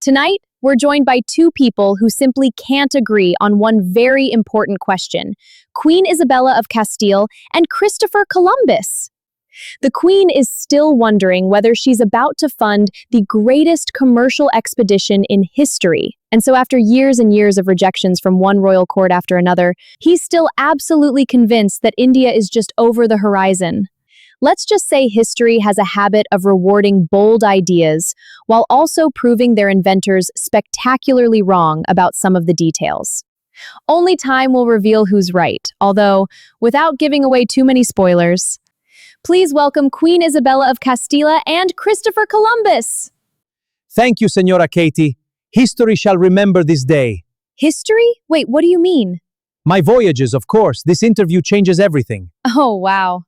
Tonight, we're joined by two people who simply can't agree on one very important question: Queen Isabella of Castile and Christopher Columbus. The Queen is still wondering whether she's about to fund the greatest commercial expedition in history. And so after years and years of rejections from one royal court after another, he's still absolutely convinced that India is just over the horizon. Let's just say history has a habit of rewarding bold ideas while also proving their inventors spectacularly wrong about some of the details. Only time will reveal who's right, although, without giving away too many spoilers, please welcome Queen Isabella of Castile and Christopher Columbus. Thank you, Senora Katie. History shall remember this day. History? Wait, what do you mean? My voyages, of course. This interview changes everything. Oh, wow.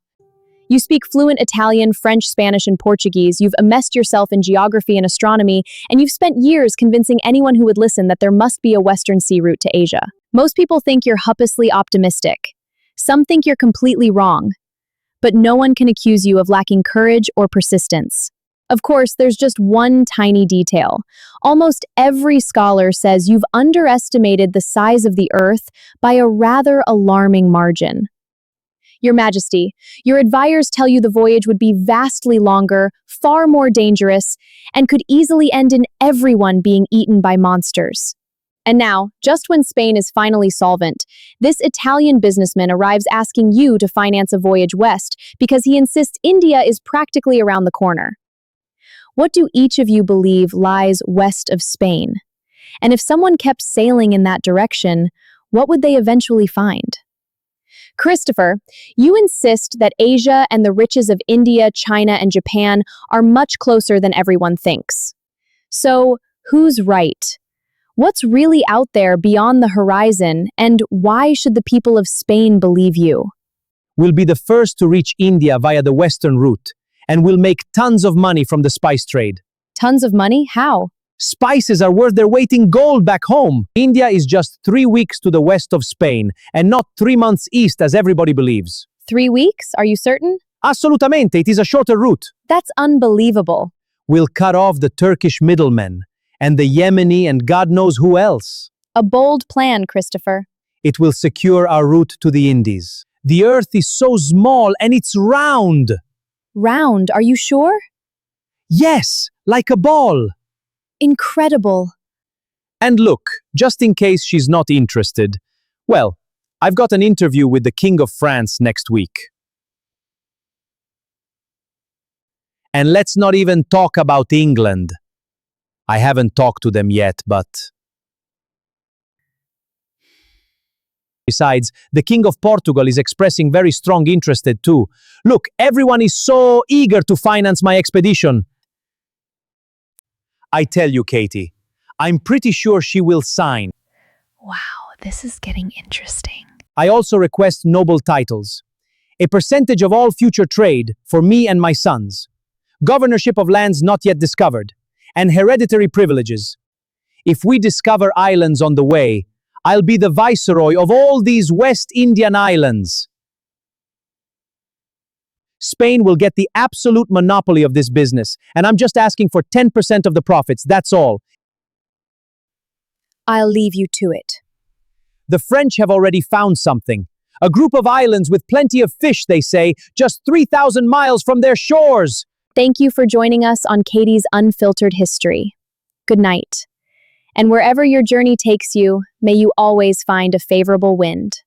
You speak fluent Italian, French, Spanish, and Portuguese. You've immersed yourself in geography and astronomy, and you've spent years convincing anyone who would listen that there must be a Western Sea route to Asia. Most people think you're hopelessly optimistic. Some think you're completely wrong. But no one can accuse you of lacking courage or persistence. Of course, there's just one tiny detail. Almost every scholar says you've underestimated the size of the Earth by a rather alarming margin. Your Majesty, your advisors tell you the voyage would be vastly longer, far more dangerous, and could easily end in everyone being eaten by monsters. And now, just when Spain is finally solvent, this Italian businessman arrives asking you to finance a voyage west because he insists India is practically around the corner. What do each of you believe lies west of Spain? And if someone kept sailing in that direction, what would they eventually find? Christopher, you insist that Asia and the riches of India, China, and Japan are much closer than everyone thinks. So, who's right? What's really out there beyond the horizon, and why should the people of Spain believe you? We'll be the first to reach India via the western route, and we'll make tons of money from the spice trade. Tons of money? How? Spices are worth their weight in gold back home. India is just 3 weeks to the west of Spain, and not 3 months east as everybody believes. 3 weeks? Are you certain? Assolutamente, it is a shorter route. That's unbelievable. We'll cut off the Turkish middlemen, and the Yemeni and God knows who else. A bold plan, Christopher. It will secure our route to the Indies. The earth is so small and it's round. Round, are you sure? Yes, like a ball. Incredible. And look, just in case she's not interested, well, I've got an interview with the King of France next week. And let's not even talk about England. I haven't talked to them yet, but... Besides, the King of Portugal is expressing very strong interest too. Look, everyone is so eager to finance my expedition. I tell you, Katie, I'm pretty sure she will sign. Wow, this is getting interesting. I also request noble titles. A percentage of all future trade for me and my sons. Governorship of lands not yet discovered. And hereditary privileges. If we discover islands on the way, I'll be the viceroy of all these West Indian islands. Spain will get the absolute monopoly of this business, and I'm just asking for 10% of the profits, that's all. I'll leave you to it. The French have already found something. A group of islands with plenty of fish, they say, just 3,000 miles from their shores. Thank you for joining us on Katie's Unfiltered History. Good night. And wherever your journey takes you, may you always find a favorable wind.